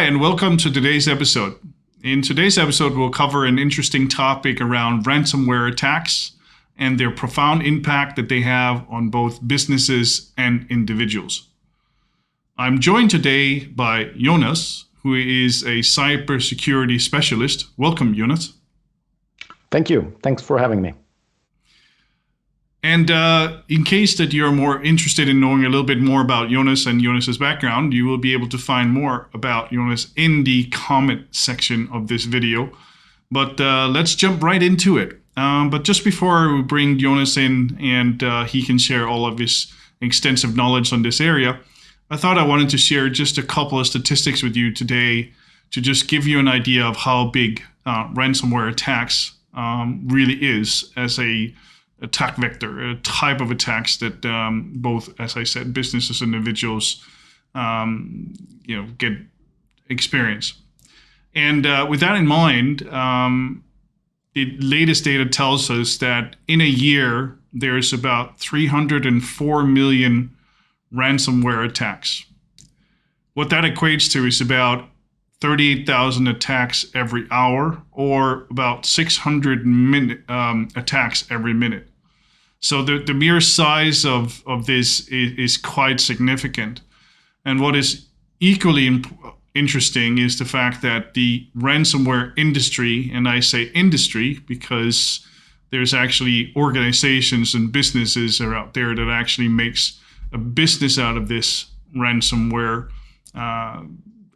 and welcome to today's episode. In today's episode, we'll cover an interesting topic around ransomware attacks and their profound impact that they have on both businesses and individuals. I'm joined today by Jonas, who is a cybersecurity specialist. Welcome, Jonas. Thank you. Thanks for having me. And in case that you're more interested in knowing a little bit more about Jonas and Jonas's background, you will be able to find more about Jonas in the comment section of this video. But let's jump right into it. But just before we bring Jonas in and he can share all of his extensive knowledge on this area, I thought I wanted to share just a couple of statistics with you today to just give you an idea of how big ransomware attacks really is as a attack vector, a type of attacks that both, as I said, businesses and individuals, get experience. And with that in mind, the latest data tells us that in a year, there's about 304 million ransomware attacks. What that equates to is about 38,000 attacks every hour, or about 600 attacks every minute. So the mere size of this is quite significant. And what is equally interesting is the fact that the ransomware industry, and I say industry because there's actually organizations and businesses are out there that actually makes a business out of this ransomware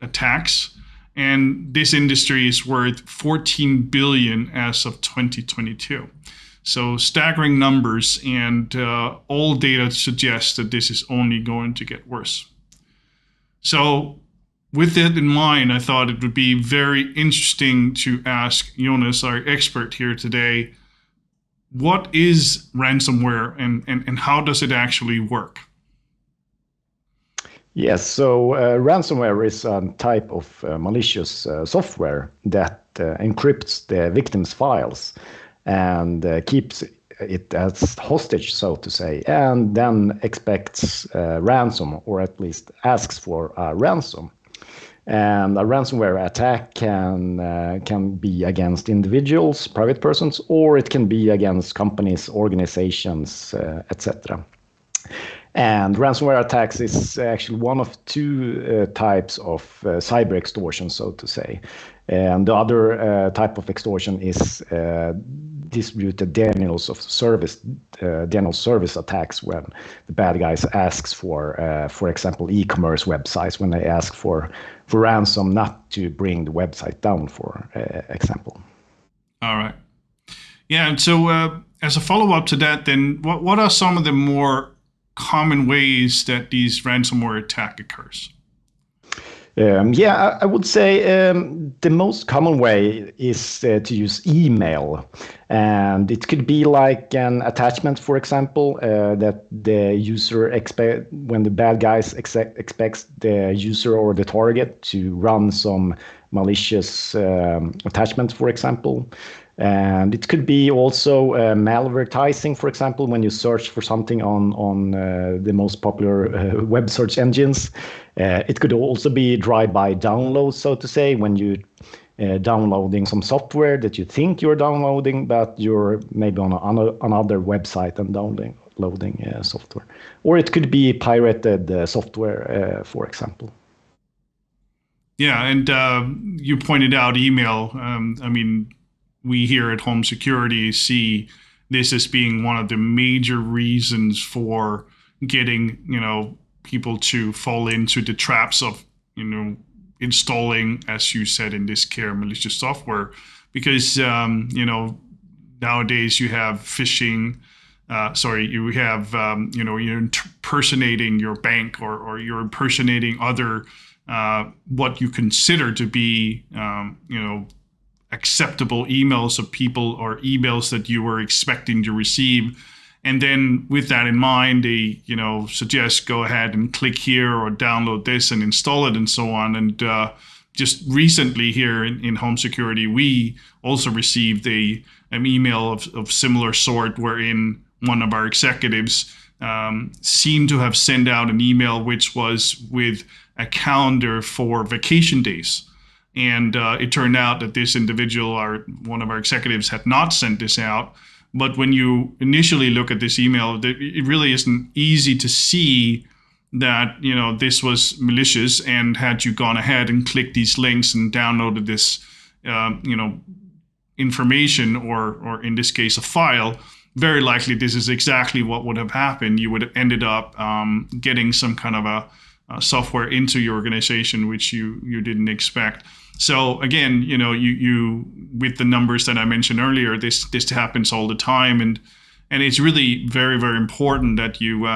attacks. And this industry is worth 14 billion as of 2022. So staggering numbers, and all data suggests that this is only going to get worse. So with that in mind, I thought it would be very interesting to ask Jonas, our expert here today, what is ransomware and how does it actually work? Yes, so ransomware is a type of malicious software that encrypts the victim's files and keeps it as hostage, so to say, and then expects ransom, or at least asks for a ransom. And a ransomware attack can be against individuals, private persons, or it can be against companies, organizations, etc. And ransomware attacks is actually one of two types of cyber extortion, so to say. And the other type of extortion is distributed denial of service attacks, when the bad guys asks for example, e-commerce websites, when they ask for ransom not to bring the website down, for example. All right. Yeah, and so as a follow-up to that, then what are some of the more common ways that these ransomware attack occurs? I would say the most common way is to use email, and it could be like an attachment, for example, that the user when the bad guys expects the user or the target to run some malicious attachment, for example. And it could be also malvertising, for example, when you search for something on the most popular web search engines. It could also be drive-by downloads, so to say, when you downloading some software that you think you're downloading, but you're maybe on another website and downloading software. Or it could be pirated software, for example. Yeah, and you pointed out email. We here at Holm of Security see this as being one of the major reasons for getting, people to fall into the traps of, installing, as you said in this case, malicious software, because, nowadays you have phishing. You're impersonating your bank or you're impersonating other what you consider to be, acceptable emails of people or emails that you were expecting to receive. And then with that in mind, they, suggest go ahead and click here or download this and install it and so on. And just recently here in Holm Security, we also received an email of similar sort wherein one of our executives seemed to have sent out an email which was with a calendar for vacation days. And it turned out that this individual, one of our executives, had not sent this out. But when you initially look at this email, it really isn't easy to see that, you know, this was malicious. And had you gone ahead and clicked these links and downloaded this, you know, information, or in this case, a file, very likely this is exactly what would have happened. You would have ended up getting some kind of a software into your organization, which you didn't expect. So again, you know, you with the numbers that I mentioned earlier, this happens all the time, and it's really very, very important that you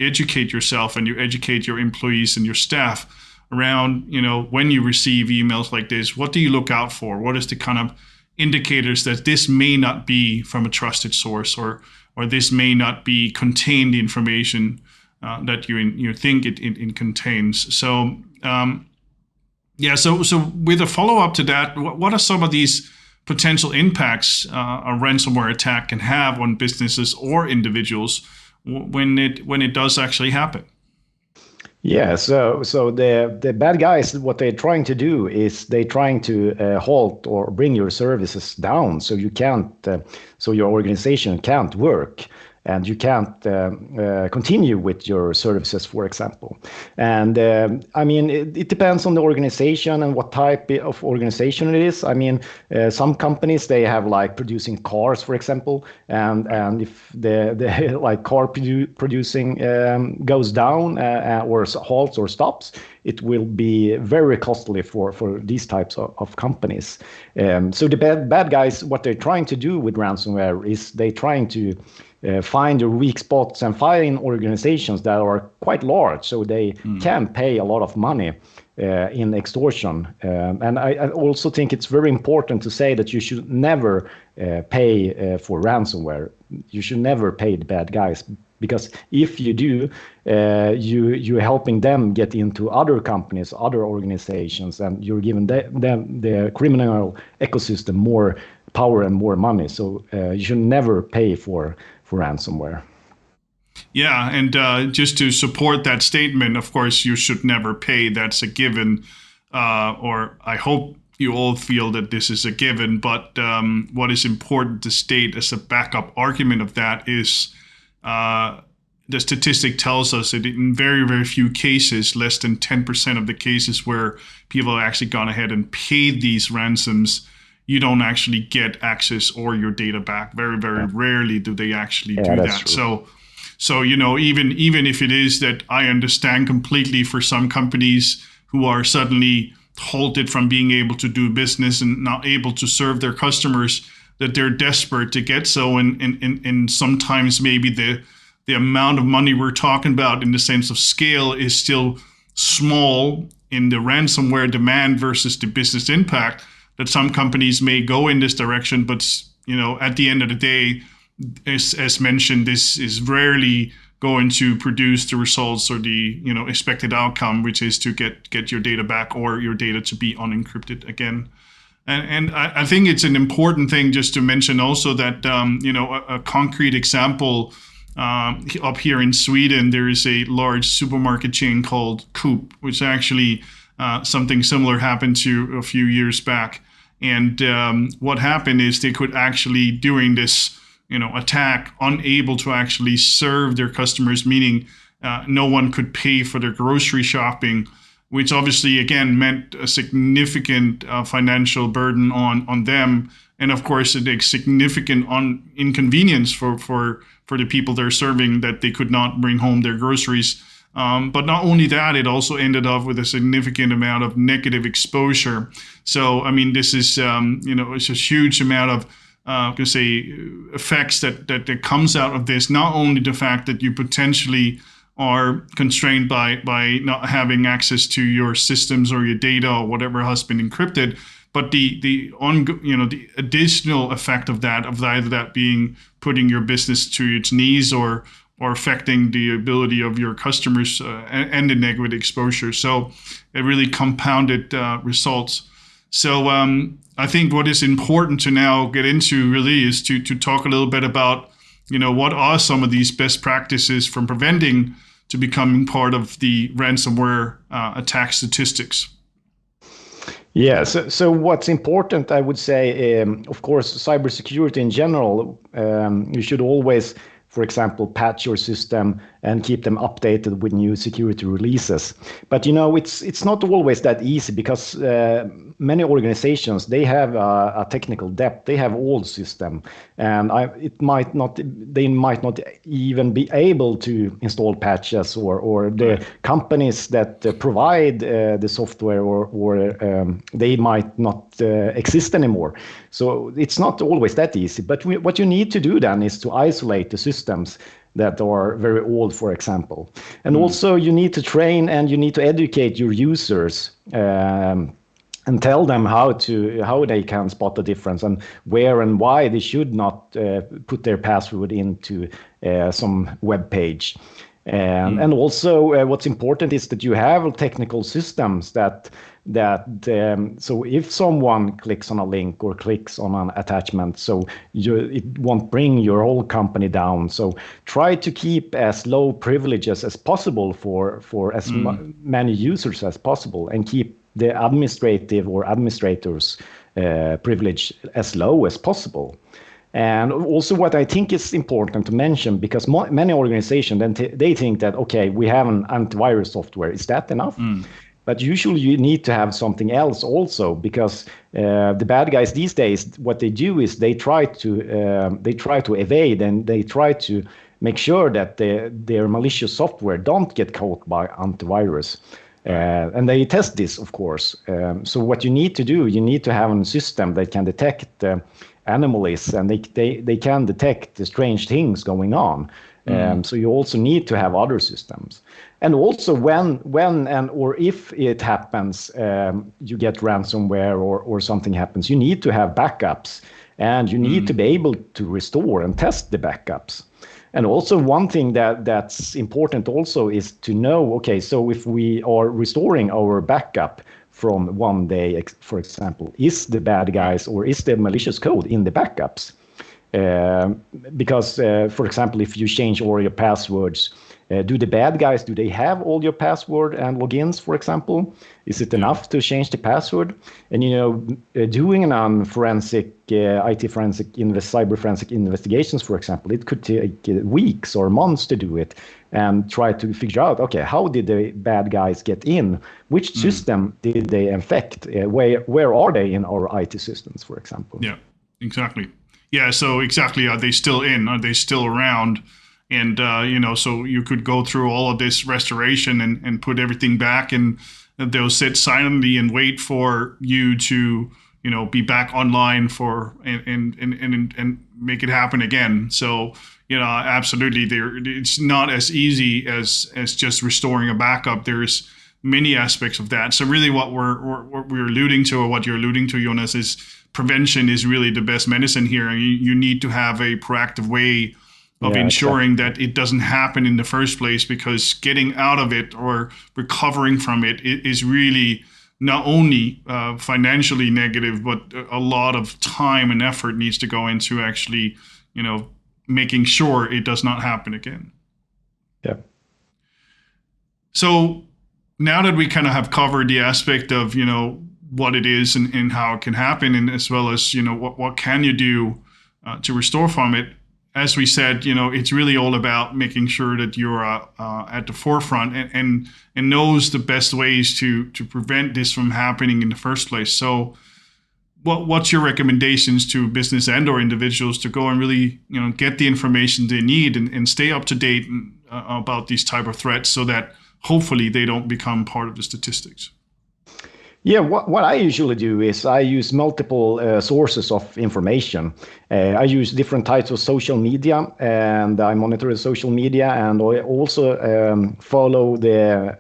educate yourself and you educate your employees and your staff around, you know, when you receive emails like this, what do you look out for? What is the kind of indicators that this may not be from a trusted source, or this may not be contained information that you think it contains. So so with a follow-up to that, what are some of these potential impacts a ransomware attack can have on businesses or individuals when it does actually happen? Yeah, so the bad guys, what they're trying to do is they're trying to halt or bring your services down, so you can't, so your organization can't work, and you can't continue with your services, for example. And I mean, it depends on the organization and what type of organization it is. I mean, some companies, they have like producing cars, for example, and if the like car producing goes down or halts or stops, it will be very costly for these types of companies. So the bad guys, what they're trying to do with ransomware is they're trying to find your weak spots and find organizations that are quite large, so they can pay a lot of money in extortion. And I also think it's very important to say that you should never pay for ransomware. You should never pay the bad guys, because if you do, you're helping them get into other companies, other organizations, and you're giving them the criminal ecosystem more power and more money. So you should never pay for ransomware. Yeah, and just to support that statement, of course, you should never pay. That's a given, or I hope you all feel that this is a given. But what is important to state as a backup argument of that is the statistic tells us that in very, very few cases, less than 10% of the cases where people have actually gone ahead and paid these ransoms, you don't actually get access or your data back. Very, very rarely do they actually do that. True. So you know, even if it is that I understand completely for some companies who are suddenly halted from being able to do business and not able to serve their customers, that they're desperate to get so, and sometimes maybe the amount of money we're talking about in the sense of scale is still small in the ransomware demand versus the business impact, that some companies may go in this direction. But you know, at the end of the day, as mentioned, this is rarely going to produce the results or the, you know, expected outcome, which is to get your data back or your data to be unencrypted again. And I think it's an important thing just to mention also that you know, a concrete example up here in Sweden, there is a large supermarket chain called Coop, which actually something similar happened to a few years back. And what happened is they could actually, during this, you know, attack, unable to actually serve their customers, meaning no one could pay for their grocery shopping, which obviously again meant a significant financial burden on them, and of course a significant inconvenience for the people they're serving, that they could not bring home their groceries. But not only that, it also ended up with a significant amount of negative exposure. So, I mean, this is, you know, it's a huge amount of, effects that comes out of this. Not only the fact that you potentially are constrained by not having access to your systems or your data or whatever has been encrypted, but the additional effect of that, of either that being putting your business to its knees or affecting the ability of your customers and the negative exposure. So it really compounded results. So I think what is important to now get into really is to talk a little bit about, you know, what are some of these best practices from preventing to becoming part of the ransomware attack statistics? Yeah, so what's important, I would say, of course, cybersecurity in general, you should always, for example, patch your system and keep them updated with new security releases. But it's not always that easy, because many organizations, they have a technical debt. They have old system, and they might not even be able to install patches, or the companies that provide the software, or they might not exist anymore. So it's not always that easy. But what you need to do then is to isolate the systems that are very old, for example. And also you need to train and you need to educate your users, and tell them how they can spot the difference, and where and why they should not put their password into some web page. And also what's important is that you have technical systems that so if someone clicks on a link or clicks on an attachment, so it won't bring your whole company down. So try to keep as low privileges as possible for as many users as possible, and keep the administrative or administrators privilege as low as possible. And also what I think is important to mention, because many organizations, they think that, okay, we have an antivirus software. Is that enough? But usually you need to have something else also, because the bad guys these days, what they do is they try to evade, and they try to make sure that their malicious software don't get caught by antivirus. And they test this, of course. So what you need to do, you need to have a system that can detect anomalies, and they can detect the strange things going on. So you also need to have other systems. And also when and or if it happens, you get ransomware or something happens, you need to have backups, and you need to be able to restore and test the backups. And also one thing that's important also is to know, okay, so if we are restoring our backup from one day, for example, is the bad guys or is the malicious code in the backups? Because, for example, if you change all your passwords, do the bad guys, do they have all your password and logins, for example? Is it enough to change the password? And, doing an forensic, IT forensic, cyber forensic investigations, for example, it could take weeks or months to do it, and try to figure out, okay, how did the bad guys get in? Which system did they infect? Where are they in our IT systems, for example? Yeah, exactly. Yeah, so exactly, are they still in? Are they still around? And, so you could go through all of this restoration and put everything back, and they'll sit silently and wait for you to, be back online and make it happen again. So, absolutely, it's not as easy as just restoring a backup. There's many aspects of that. So really what we're alluding to, or what you're alluding to, Jonas, is prevention is really the best medicine here. And you need to have a proactive way of ensuring that it doesn't happen in the first place, because getting out of it or recovering from it is really not only financially negative, but a lot of time and effort needs to go into actually, making sure it does not happen again. Yeah. So now that we kind of have covered the aspect of, what it is and how it can happen, and as well as, what can you do to restore from it, as we said, it's really all about making sure that you're at the forefront and knows the best ways to prevent this from happening in the first place. So what's your recommendations to business and or individuals to go and really, get the information they need and stay up to date about these type of threats, so that hopefully they don't become part of the statistics? Yeah, what I usually do is I use multiple sources of information. I use different types of social media, and I monitor the social media, and I also follow the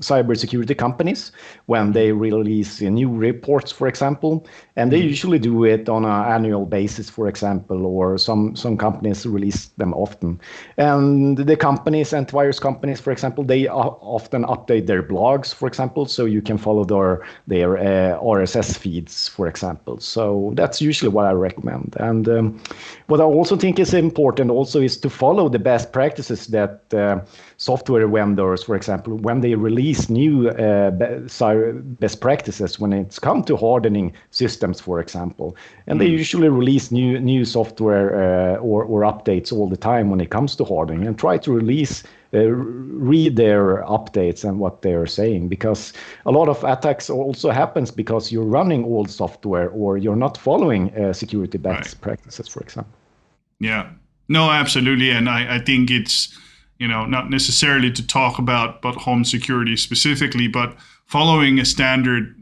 cybersecurity companies when they release new reports, for example. And they usually do it on an annual basis, for example, or some companies release them often. And the companies, antivirus companies, for example, they often update their blogs, for example, so you can follow their their RSS feeds, for example. So that's usually what I recommend. And what I also think is important also is to follow the best practices that software vendors, for example, when they release new best practices when it's come to hardening systems, for example. And they usually release new software or updates all the time when it comes to hardening, and try to read their updates and what they are saying, because a lot of attacks also happens because you're running old software or you're not following security best practices, for example. Yeah, no, absolutely. And I think it's, not necessarily to talk about home security specifically, but following a standard,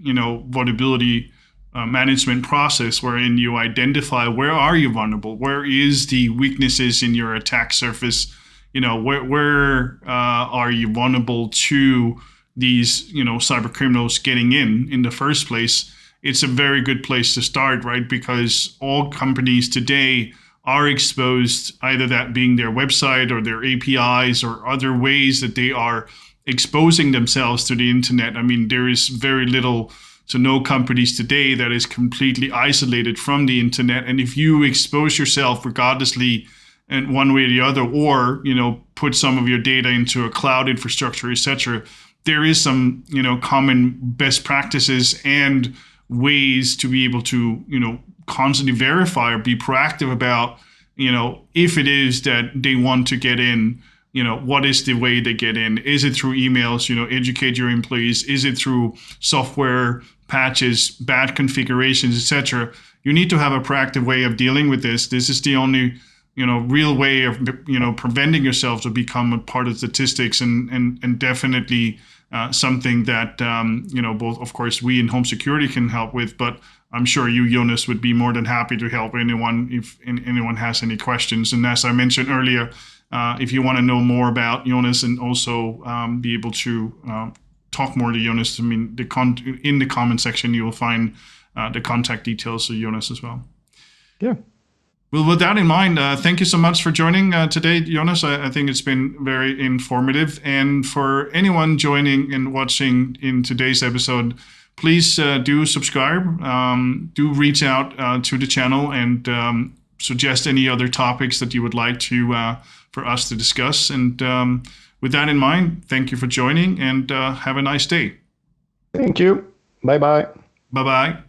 vulnerability management process wherein you identify where are you vulnerable, where is the weaknesses in your attack surface, where are you vulnerable to these, cyber criminals getting in the first place. It's a very good place to start, right? Because all companies today are exposed, either that being their website or their APIs or other ways that they are exposing themselves to the internet. I mean, there is very little to no companies today that is completely isolated from the internet. And if you expose yourself regardlessly in one way or the other, or, put some of your data into a cloud infrastructure, etc., there is some, common best practices and ways to be able to, constantly verify or be proactive about, if it is that they want to get in, what is the way they get in? Is it through emails, educate your employees? Is it through software patches, bad configurations, etc.? You need to have a proactive way of dealing with this. This is the only, real way of, preventing yourself to become a part of statistics, and definitely something that, both, of course, we in home security can help with, but I'm sure you, Jonas, would be more than happy to help anyone if anyone has any questions. And as I mentioned earlier, if you want to know more about Jonas and also be able to talk more to Jonas, I mean, in the comment section, you will find the contact details of Jonas as well. Yeah. Well, with that in mind, thank you so much for joining today, Jonas. I think it's been very informative. And for anyone joining and watching in today's episode, please do subscribe, do reach out to the channel and suggest any other topics that you would like to for us to discuss. And with that in mind, thank you for joining, and have a nice day. Thank you. Bye-bye. Bye-bye.